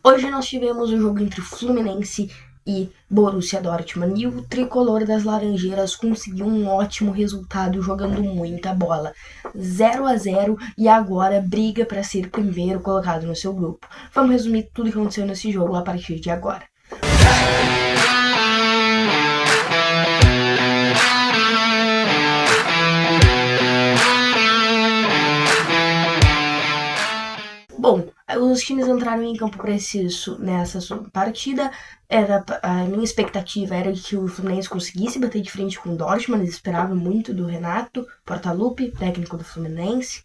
Hoje nós tivemos o jogo entre Fluminense e Borussia Dortmund e o tricolor das Laranjeiras conseguiu um ótimo resultado jogando muita bola. 0-0 e agora briga para ser primeiro colocado no seu grupo. Vamos resumir tudo o que aconteceu nesse jogo a partir de agora. Bom, os times entraram em campo para nessa partida. A minha expectativa era de que o Fluminense conseguisse bater de frente com o Dortmund. Eles esperavam muito do Renato Portaluppi, técnico do Fluminense.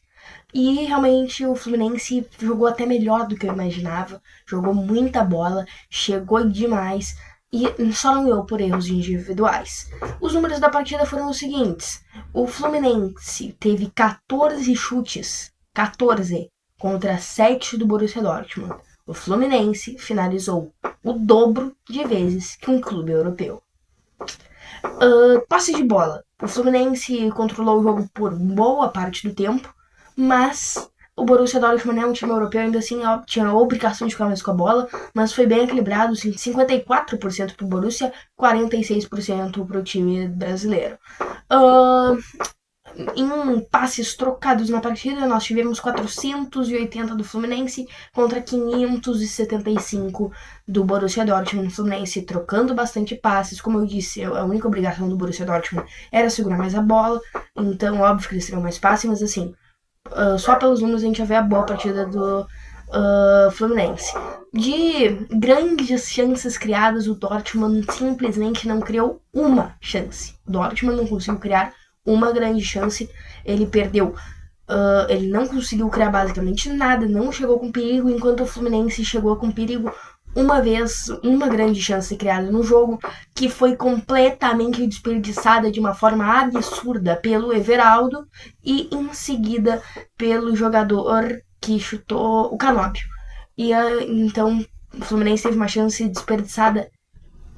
E realmente o Fluminense jogou até melhor do que eu imaginava. Jogou muita bola, chegou demais e só não ganhou por erros individuais. Os números da partida foram os seguintes: o Fluminense teve 14 chutes, 14 contra 7 do Borussia Dortmund. O Fluminense finalizou o dobro de vezes que um clube europeu. Passe de bola. O Fluminense controlou o jogo por boa parte do tempo, mas o Borussia Dortmund é um time europeu, ainda assim tinha a obrigação de ficar mais com a bola, mas foi bem equilibrado, 54% pro Borussia, 46% pro time brasileiro. Em passes trocados na partida, nós tivemos 480 do Fluminense contra 575 do Borussia Dortmund. O Fluminense trocando bastante passes. Como eu disse, a única obrigação do Borussia Dortmund era segurar mais a bola. Então, óbvio que eles teriam mais passes, mas assim, só pelos números a gente já vê a boa partida do Fluminense. De grandes chances criadas, o Dortmund simplesmente não criou uma chance. O Dortmund não conseguiu criar uma grande chance, ele perdeu. Ele não conseguiu criar basicamente nada, não chegou com perigo, enquanto o Fluminense chegou com perigo uma vez, uma grande chance criada no jogo, que foi completamente desperdiçada de uma forma absurda pelo Everaldo e em seguida pelo jogador que chutou o Canóbio. E então o Fluminense teve uma chance desperdiçada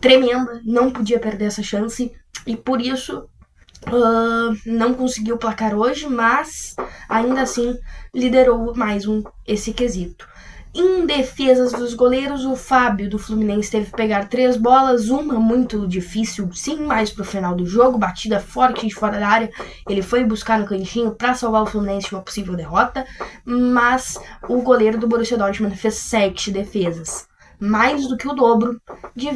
tremenda, não podia perder essa chance e por isso não conseguiu placar hoje, mas ainda assim liderou mais esse quesito. Em defesas dos goleiros, o Fábio do Fluminense teve que pegar 3 bolas, uma muito difícil, sim, mais pro final do jogo, batida forte de fora da área. Ele foi buscar no cantinho para salvar o Fluminense de uma possível derrota, mas o goleiro do Borussia Dortmund fez 7 defesas. Mais do que o dobro de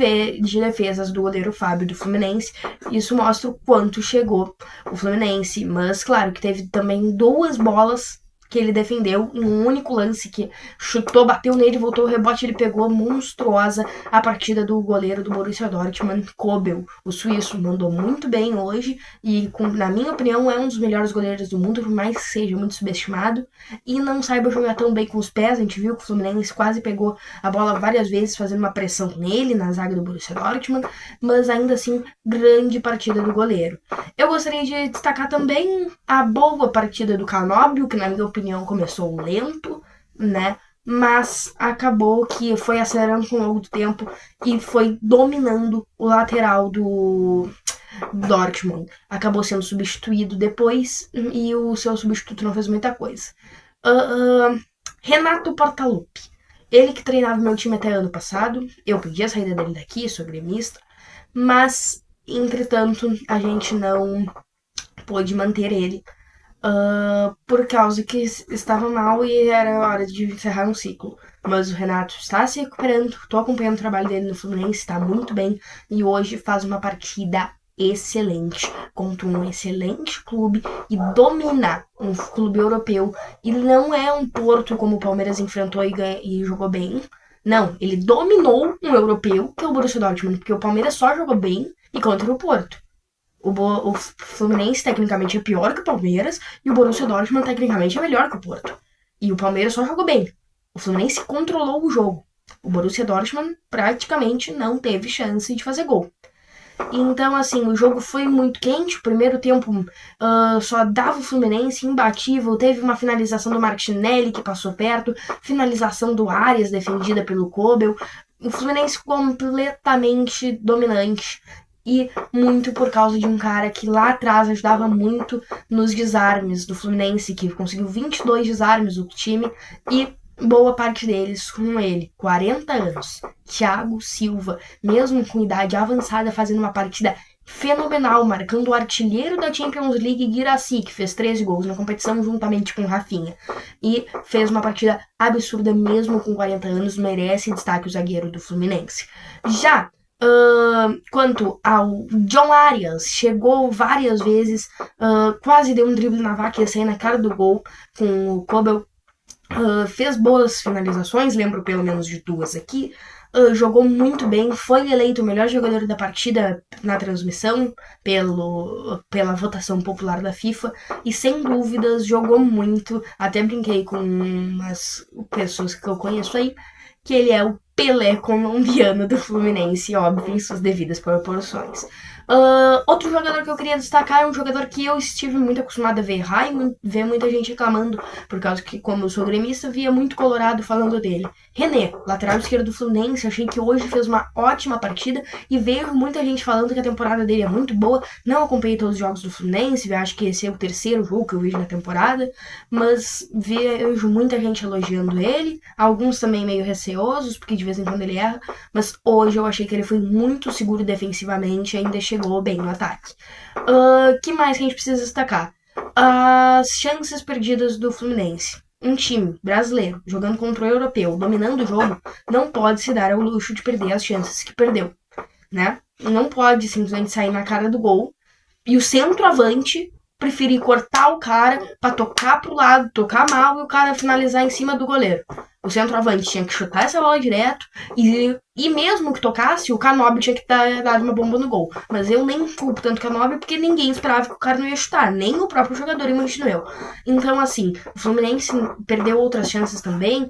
defesas do goleiro Fábio do Fluminense. Isso mostra o quanto chegou o Fluminense. Mas, claro, que teve também 2 bolas que ele defendeu em um único lance, que chutou, bateu nele, voltou o rebote, ele pegou monstruosa a partida do goleiro do Borussia Dortmund, Kobel. O suíço mandou muito bem hoje e, na minha opinião, é um dos melhores goleiros do mundo, por mais que seja muito subestimado e não saiba jogar tão bem com os pés. A gente viu que o Fluminense quase pegou a bola várias vezes, fazendo uma pressão nele, na zaga do Borussia Dortmund, mas ainda assim, grande partida do goleiro. Eu gostaria de destacar também a boa partida do Canóbio, que na minha opinião começou lento, né? Mas acabou que foi acelerando com o longo do tempo e foi dominando o lateral do Dortmund. Acabou sendo substituído depois e o seu substituto não fez muita coisa. Renato Portaluppi. Ele que treinava meu time até ano passado. Eu pedi a saída dele daqui, sou gremista. Mas, entretanto, a gente não pôde manter ele. Por causa que estava mal e era hora de encerrar um ciclo. Mas o Renato está se recuperando, estou acompanhando o trabalho dele no Fluminense, está muito bem e hoje faz uma partida excelente contra um excelente clube e domina um clube europeu. E não é um Porto como o Palmeiras enfrentou e jogou bem. Não, ele dominou um europeu, que é o Borussia Dortmund, porque o Palmeiras só jogou bem e contra o Porto. O Fluminense tecnicamente é pior que o Palmeiras e o Borussia Dortmund tecnicamente é melhor que o Porto. E o Palmeiras só jogou bem. O Fluminense controlou o jogo. O Borussia Dortmund praticamente não teve chance de fazer gol. Então, assim, o jogo foi muito quente. O primeiro tempo só dava o Fluminense imbatível. Teve uma finalização do Martinelli que passou perto. Finalização do Arias defendida pelo Kobel. O Fluminense completamente dominante. E muito por causa de um cara que lá atrás ajudava muito nos desarmes do Fluminense, que conseguiu 22 desarmes do time e boa parte deles com ele, 40 anos. Thiago Silva, mesmo com idade avançada, fazendo uma partida fenomenal, marcando o artilheiro da Champions League, Guirassy, que fez 13 gols na competição juntamente com Rafinha. E fez uma partida absurda mesmo com 40 anos, merece destaque o zagueiro do Fluminense. Já quanto ao John Arias, chegou várias vezes, quase deu um drible na vaca e ia sair na cara do gol com o Kobel. Fez boas finalizações, lembro pelo menos de duas aqui. Jogou muito bem, foi eleito o melhor jogador da partida na transmissão pela votação popular da FIFA e sem dúvidas jogou muito. Até brinquei com umas pessoas que eu conheço aí que ele é o Pelé colombiano do Fluminense, óbvio, em suas devidas proporções. Outro jogador que eu queria destacar é um jogador que eu estive muito acostumado a ver errar e ver muita gente reclamando, por causa que, como eu sou gremista, via muito Colorado falando dele. René, lateral esquerdo do Fluminense, achei que hoje fez uma ótima partida e vejo muita gente falando que a temporada dele é muito boa. Não acompanhei todos os jogos do Fluminense, acho que esse é o terceiro jogo que eu vejo na temporada, mas vejo muita gente elogiando ele, alguns também meio receosos, porque de vez em quando ele erra, mas hoje eu achei que ele foi muito seguro defensivamente e ainda chegou bem no ataque. Que mais que a gente precisa destacar? As chances perdidas do Fluminense. Um time brasileiro jogando contra o europeu, dominando o jogo, não pode se dar ao luxo de perder as chances que perdeu, né? Não pode simplesmente sair na cara do gol e o centroavante preferir cortar o cara pra tocar pro lado, tocar mal e o cara finalizar em cima do goleiro. O centroavante tinha que chutar essa bola direto e mesmo que tocasse, o Canóbio tinha que dar dado uma bomba no gol. Mas eu nem culpo tanto o Canóbio porque ninguém esperava que o cara não ia chutar, nem o próprio jogador imaginou eu. Então, assim, o Fluminense perdeu outras chances também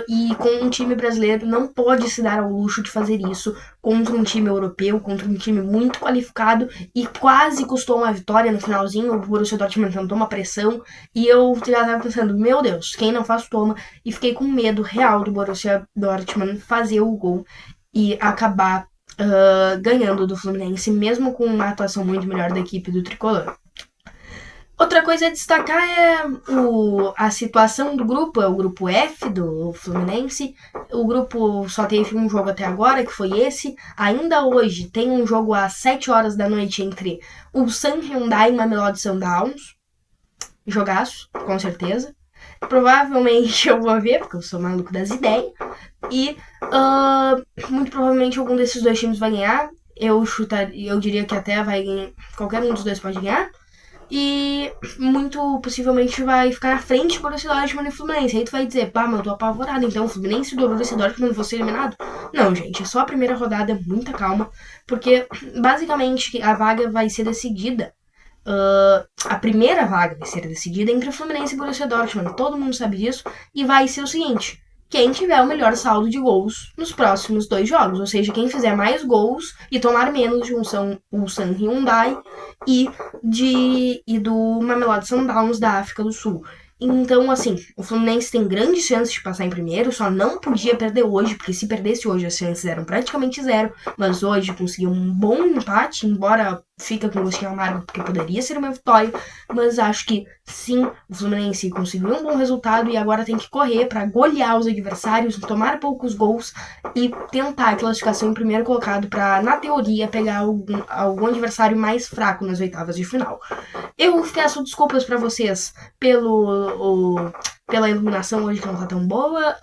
e com um time brasileiro não pode se dar ao luxo de fazer isso contra um time europeu, contra um time muito qualificado e quase custou uma vitória no finalzinho. O Borussia Dortmund tentou uma pressão e eu já tava pensando, meu Deus, quem não faz toma, e fiquei com medo real do Borussia Dortmund fazer o gol e acabar ganhando do Fluminense, mesmo com uma atuação muito melhor da equipe do Tricolor. Outra coisa a destacar é a situação do grupo, é o grupo F do Fluminense. O grupo só teve um jogo até agora, que foi esse. Ainda hoje tem um jogo às 7 horas da noite entre o Sun Hyundai e Mamelodi Sundowns. Jogaço, com certeza. Provavelmente eu vou ver, porque eu sou maluco das ideias. E muito provavelmente algum desses dois times vai ganhar. Eu diria que até vai ganhar. Qualquer um dos dois pode ganhar. E muito possivelmente vai ficar na frente do Borussia Dortmund e Fluminense. Aí tu vai dizer, pá, mas eu tô apavorado, então o Fluminense do Borussia Dortmund vão ser eliminado? Não, gente, é só a primeira rodada, muita calma, porque basicamente a vaga vai ser decidida. A primeira vaga vai ser decidida entre o Fluminense e o Borussia Dortmund, todo mundo sabe disso, e vai ser o seguinte: quem tiver o melhor saldo de gols nos próximos 2 jogos, ou seja, quem fizer mais gols e tomar menos de o Sun Hyundai e do Mamelodi Sundowns da África do Sul. Então, assim, o Fluminense tem grandes chances de passar em primeiro, só não podia perder hoje, porque se perdesse hoje as chances eram praticamente zero, mas hoje conseguiu um bom empate, embora fica com gostinho amargo, porque poderia ser uma vitória, mas acho que sim, o Fluminense conseguiu um bom resultado e agora tem que correr para golear os adversários, tomar poucos gols e tentar a classificação em primeiro colocado para, na teoria, pegar algum adversário mais fraco nas oitavas de final. Eu peço desculpas para vocês pela iluminação hoje que não tá tão boa,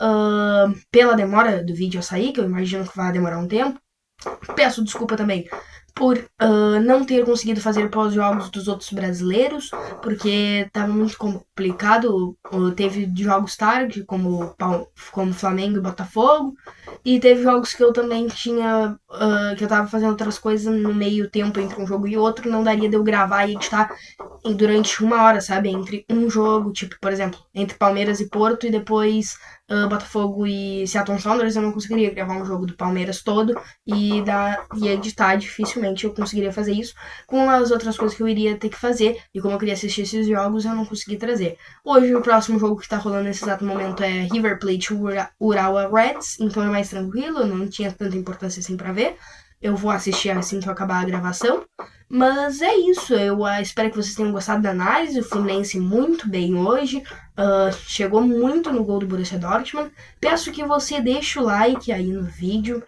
pela demora do vídeo a sair, que eu imagino que vai demorar um tempo. Peço desculpa também por não ter conseguido fazer pós-jogos dos outros brasileiros, porque estava muito complicado. Teve jogos tarde, como Flamengo e Botafogo, e teve jogos que eu também tinha, que eu tava fazendo outras coisas no meio tempo entre um jogo e outro, não daria de eu gravar e editar durante 1 hora, sabe? Entre um jogo, tipo, por exemplo, entre Palmeiras e Porto e depois Botafogo e Seattle Sounders, eu não conseguiria gravar um jogo do Palmeiras todo e editar, dificilmente eu conseguiria fazer isso. Com as outras coisas que eu iria ter que fazer, e como eu queria assistir esses jogos, eu não consegui trazer. Hoje, o próximo jogo que tá rolando nesse exato momento é River Plate Urawa Reds, então é mais tranquilo, não tinha tanta importância assim pra ver. eu vou assistir assim que eu acabar a gravação. Mas é isso, eu espero que vocês tenham gostado da análise. O Fluminense muito bem hoje, chegou muito no gol do Borussia Dortmund. Peço que você deixe o like aí no vídeo,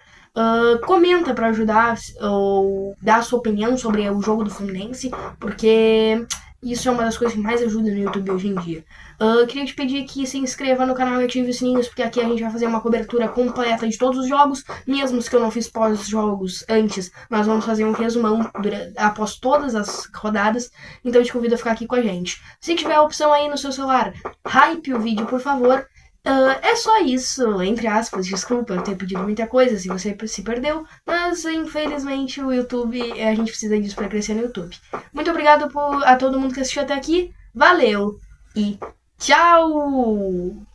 comenta para ajudar ou dar a sua opinião sobre o jogo do Fluminense, porque isso é uma das coisas que mais ajuda no YouTube hoje em dia. Queria te pedir que se inscreva no canal e ative os sininhos, porque aqui a gente vai fazer uma cobertura completa de todos os jogos, mesmo que eu não fiz pós-jogos antes, nós vamos fazer um resumão após todas as rodadas, então eu te convido a ficar aqui com a gente. Se tiver a opção aí no seu celular, hype o vídeo, por favor. É só isso, entre aspas, desculpa eu ter pedido muita coisa se você se perdeu, mas infelizmente o YouTube, a gente precisa disso para crescer no YouTube. Muito obrigado a todo mundo que assistiu até aqui, valeu e tchau!